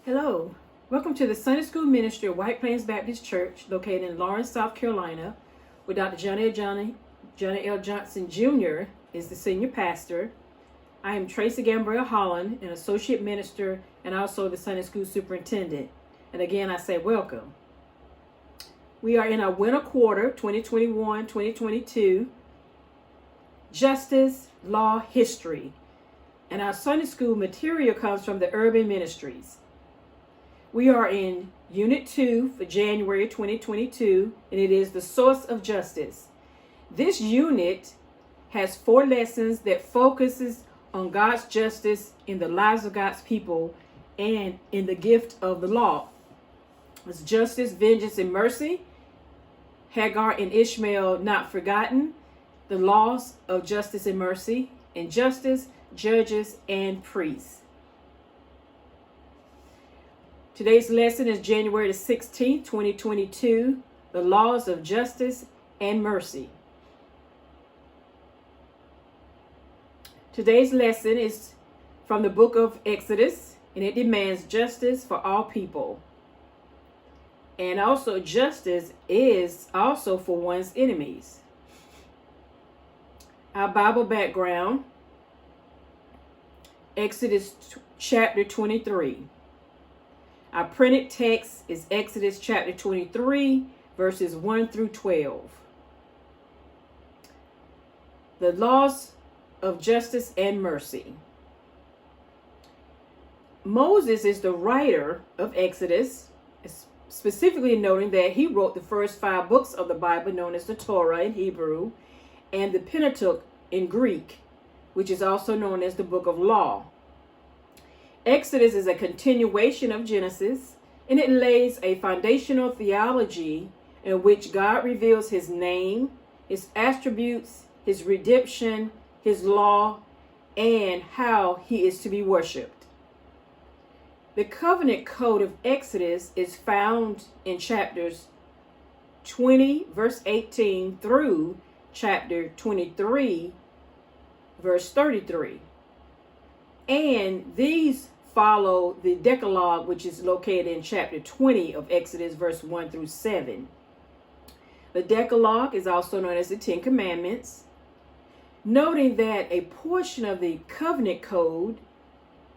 Hello, welcome to the Sunday School Ministry of White Plains Baptist Church, located in Lawrence, South Carolina, where Dr. Johnny L. Johnson Jr. is the senior pastor. I am Tracy Gambriel Holland, an associate minister and also the Sunday School superintendent. And again, I say welcome. We are in our winter quarter, 2021-2022, Justice, Law, History. And our Sunday School material comes from the Urban Ministries. We are in Unit 2 for January 2022, and it is the source of justice. This unit has 4 lessons that focuses on God's justice in the lives of God's people and in the gift of the law. It's justice, vengeance, and mercy, Hagar and Ishmael not forgotten, the laws of justice and mercy, and justice, judges, and priests. Today's lesson is January the 16th, 2022, the laws of justice and mercy. Today's lesson is from the book of Exodus, and it demands justice for all people. And also justice is also for one's enemies. Our Bible background, Exodus chapter 23. Our printed text is Exodus chapter 23, verses 1 through 12. The laws of justice and mercy. Moses is the writer of Exodus, specifically noting that he wrote the first 5 books of the Bible, known as the Torah in Hebrew, and the Pentateuch in Greek, which is also known as the Book of Law. Exodus is a continuation of Genesis, and it lays a foundational theology in which God reveals his name, his attributes, his redemption, his law, and how he is to be worshiped. The covenant code of Exodus is found in chapters 20, verse 18 through chapter 23, verse 33. And these follow the Decalogue, which is located in chapter 20 of Exodus, verse 1 through 7. The Decalogue is also known as the 10 Commandments, noting that a portion of the covenant code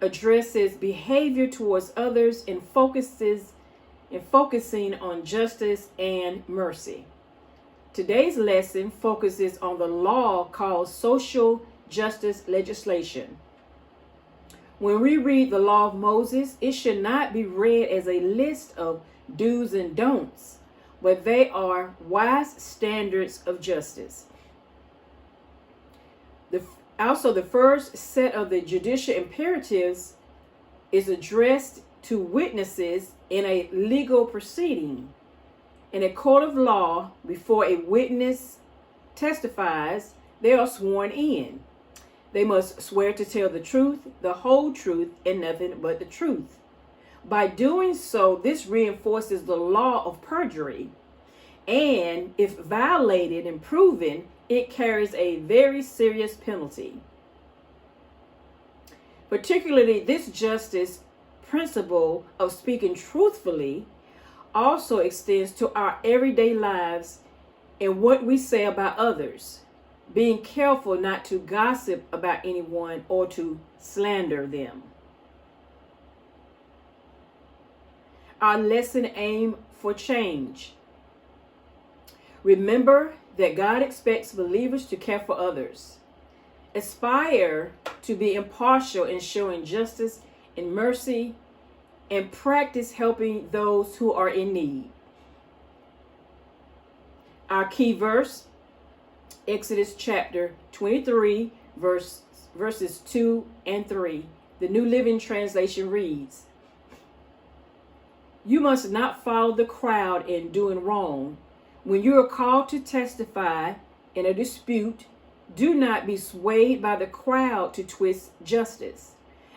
addresses behavior towards others and focusing on justice and mercy. Today's lesson focuses on the law called social justice legislation. When we read the law of Moses, it should not be read as a list of do's and don'ts, but they are wise standards of justice. Also, the first set of the Judicial Imperatives is addressed to witnesses in a legal proceeding. In a court of law, before a witness testifies, they are sworn in. They must swear to tell the truth, the whole truth, and nothing but the truth. By doing so, this reinforces the law of perjury. And if violated and proven, it carries a very serious penalty. Particularly, this justice principle of speaking truthfully also extends to our everyday lives and what we say about others, being careful not to gossip about anyone or to slander them. Our lesson aim for change. Remember that God expects believers to care for others. Aspire to be impartial in showing justice and mercy, and practice helping those who are in need. Our key verse, Exodus chapter 23, verses 2 and 3. The New Living Translation reads, "You must not follow the crowd in doing wrong. When you are called to testify in a dispute, do not be swayed by the crowd to twist justice.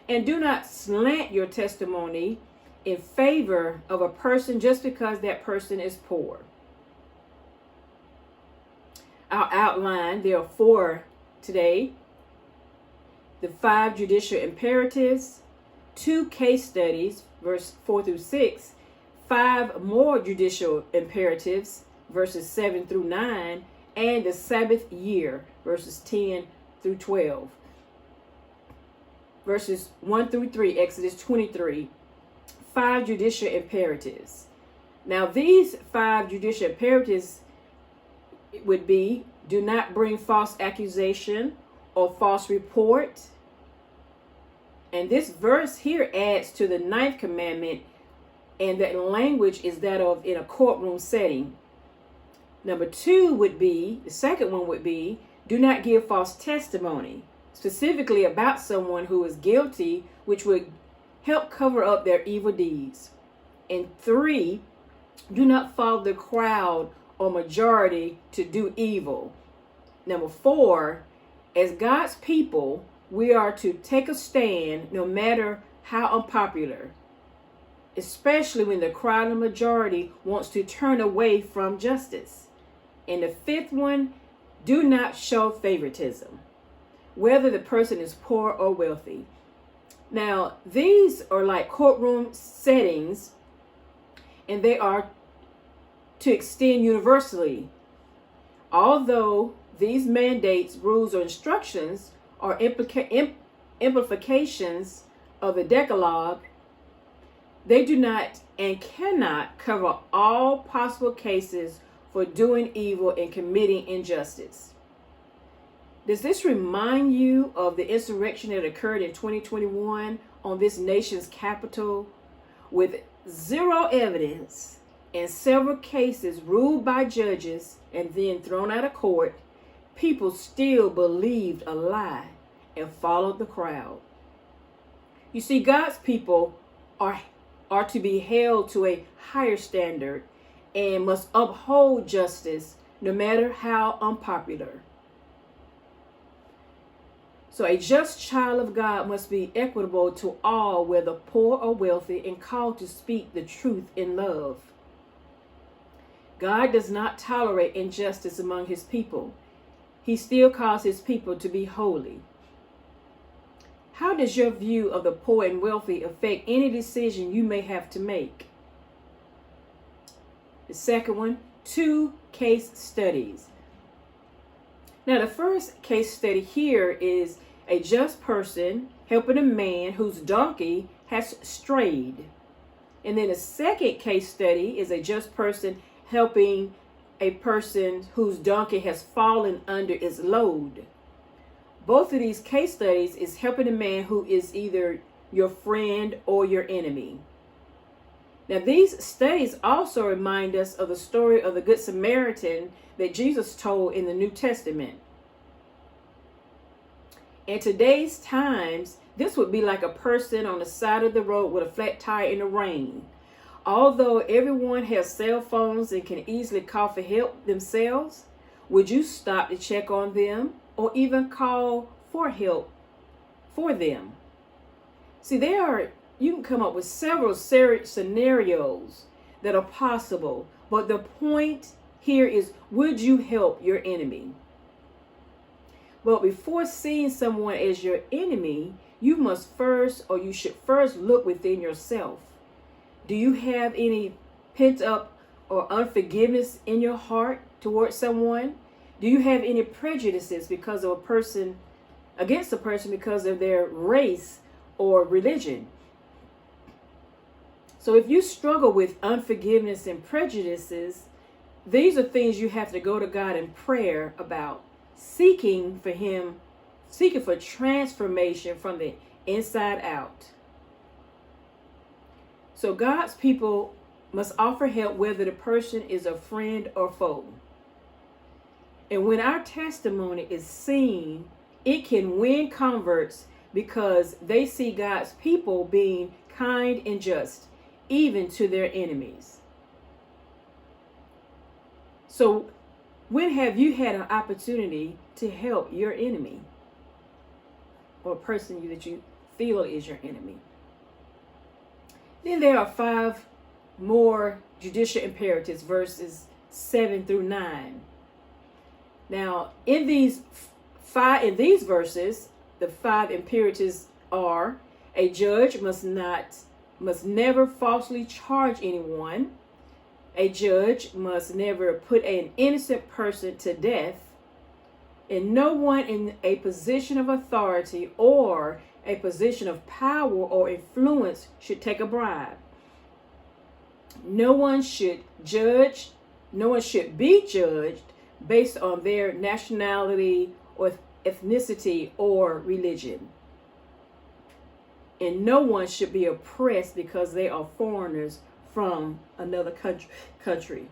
And do not slant your testimony in favor of a person just because that person is poor." Our outline, there are 4 today. The 5 judicial imperatives, 2 case studies, verse 4 through 6, 5 more judicial imperatives, verses 7 through 9, and the Sabbath year, verses 10 through 12. Verses 1 through 3, Exodus 23, 5 judicial imperatives. Now, these 5 judicial imperatives would be: do not bring false accusation or false report. And this verse here adds to the 9th commandment, and that language is that of in a courtroom setting. Number 2 would be, the second one would be, do not give false testimony, specifically about someone who is guilty, which would help cover up their evil deeds. And 3, do not follow the crowd or majority to do evil. Number 4, as God's people, we are to take a stand no matter how unpopular, especially when the crowd and majority wants to turn away from justice. And the 5th one, do not show favoritism, whether the person is poor or wealthy. Now, these are like courtroom settings, and they are to extend universally. Although these mandates, rules, or instructions are implications of the Decalogue, they do not and cannot cover all possible cases for doing evil and committing injustice. Does this remind you of the insurrection that occurred in 2021 on this nation's capital, with zero evidence and several cases ruled by judges and then thrown out of court? People still believed a lie and followed the crowd. You see, God's people are to be held to a higher standard and must uphold justice no matter how unpopular. So a just child of God must be equitable to all, whether poor or wealthy, and called to speak the truth in love. God does not tolerate injustice among his people. He still calls his people to be holy. How does your view of the poor and wealthy affect any decision you may have to make? The second one, 2 case studies. Now, the first case study here is a just person helping a man whose donkey has strayed. And then the second case study is a just person helping a person whose donkey has fallen under its load. Both of these case studies is helping a man who is either your friend or your enemy. Now, these studies also remind us of the story of the Good Samaritan that Jesus told in the New Testament. In today's times, this would be like a person on the side of the road with a flat tire in the rain. Although everyone has cell phones and can easily call for help themselves, would you stop to check on them or even call for help for them? See, you can come up with several scenarios that are possible, but the point here is, would you help your enemy? But before seeing someone as your enemy, you should first look within yourself. Do you have any pent up or unforgiveness in your heart towards someone? Do you have any prejudices against a person because of their race or religion? So if you struggle with unforgiveness and prejudices, these are things you have to go to God in prayer about, seeking for transformation from the inside out. So God's people must offer help whether the person is a friend or foe. And when our testimony is seen, it can win converts because they see God's people being kind and just, even to their enemies. So when have you had an opportunity to help your enemy or a person that you feel is your enemy? Then there are 5 more judicial imperatives, verses 7 through 9. Now, in these verses, the 5 imperatives are: A judge must never falsely charge anyone. A judge must never put an innocent person to death. And no one in a position of authority or a position of power or influence should take a bribe. No one should be judged based on their nationality or ethnicity or religion. And no one should be oppressed because they are foreigners from another country.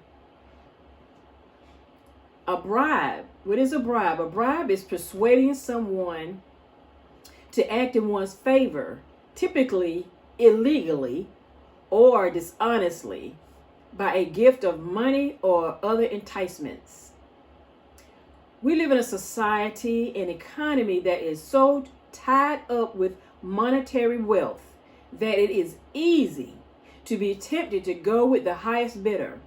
A bribe. What is a bribe? A bribe is persuading someone to act in one's favor, typically illegally or dishonestly, by a gift of money or other enticements. We live in a society and economy that is so tied up with monetary wealth that it is easy to be tempted to go with the highest bidder,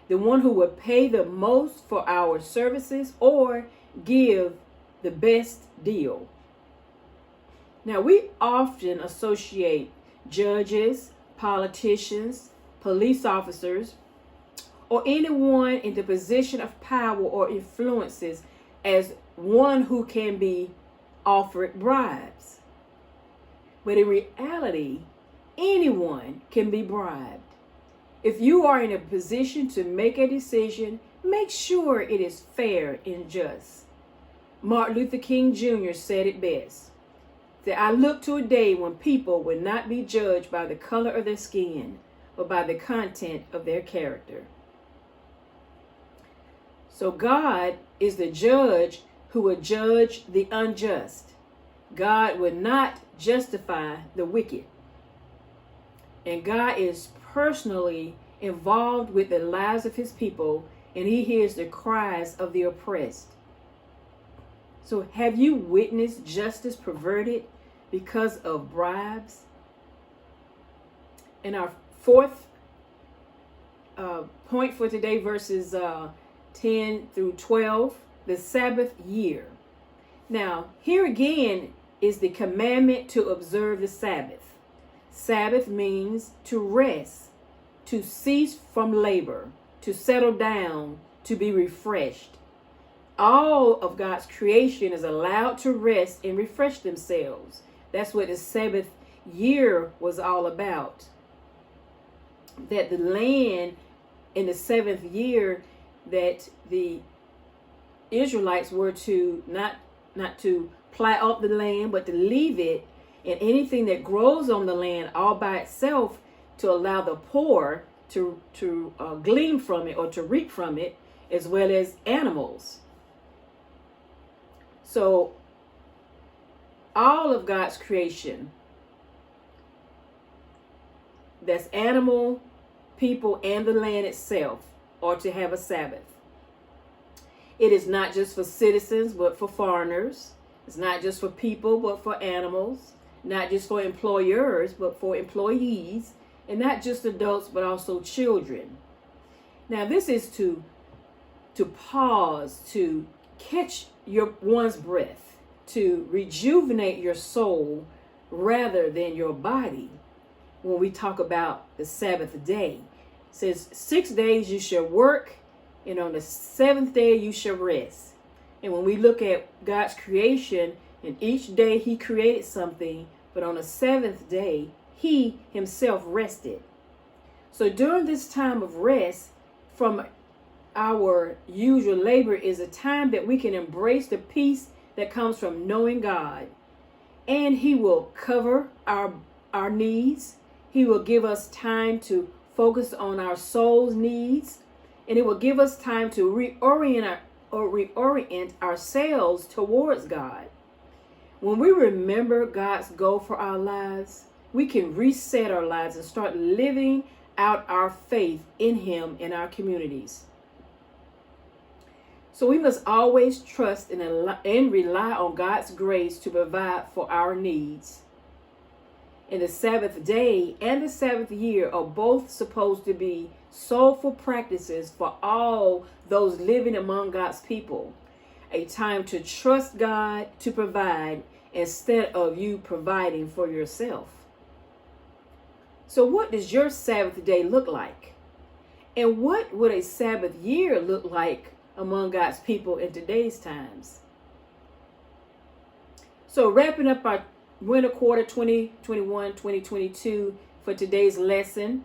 the one who would pay the most for our services or give the best deal. Now, we often associate judges, politicians, police officers, or anyone in the position of power or influences as one who can be offered bribes. But in reality, anyone can be bribed. If you are in a position to make a decision, make sure it is fair and just. Martin Luther King Jr. said it best, that I look to a day when people will not be judged by the color of their skin, but by the content of their character. So God is the judge who will judge the unjust. God will not justify the wicked. And God is personally involved with the lives of his people, and he hears the cries of the oppressed. So have you witnessed justice perverted because of bribes? And our fourth point for today, verses 10 through 12, the Sabbath year. Now, here again is the commandment to observe the Sabbath. Sabbath means to rest, to cease from labor, to settle down, to be refreshed. All of God's creation is allowed to rest and refresh themselves. That's what the Sabbath year was all about. That the land in the seventh year, that the Israelites were to not to plow up the land, but to leave it, and anything that grows on the land all by itself, to allow the poor to glean from it or to reap from it, as well as animals. So all of God's creation, that's animal, people, and the land itself, are to have a Sabbath. It is not just for citizens, but for foreigners. It's not just for people, but for animals. Not just for employers, but for employees. And not just adults, but also children. Now, this is to pause, to catch one's breath, to rejuvenate your soul rather than your body. When we talk about the Sabbath day, it says 6 days you shall work, and on the seventh day you shall rest. And when we look at God's creation, and each day he created something, but on the seventh day he himself rested. So during this time of rest from our usual labor is a time that we can embrace the peace that comes from knowing God. And he will cover our needs. He will give us time to focus on our soul's needs. And it will give us time to reorient ourselves towards God. When we remember God's goal for our lives, we can reset our lives and start living out our faith in him in our communities. So we must always trust and rely on God's grace to provide for our needs. And the Sabbath day and the Sabbath year are both supposed to be soulful practices for all those living among God's people. A time to trust God to provide instead of you providing for yourself. So what does your Sabbath day look like? And what would a Sabbath year look like among God's people in today's times? So wrapping up our winter quarter 2021-2022 for today's lesson,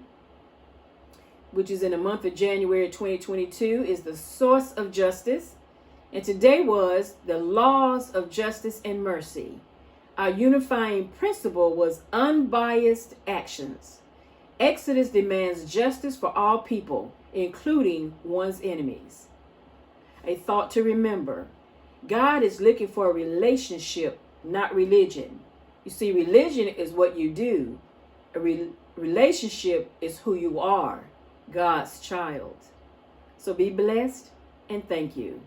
which is in the month of January 2022, is the source of justice. And today was the laws of justice and mercy. Our unifying principle was unbiased actions. Exodus demands justice for all people, including one's enemies. A thought to remember: God is looking for a relationship, not religion. You see, religion is what you do. A relationship is who you are, God's child. So be blessed, and thank you.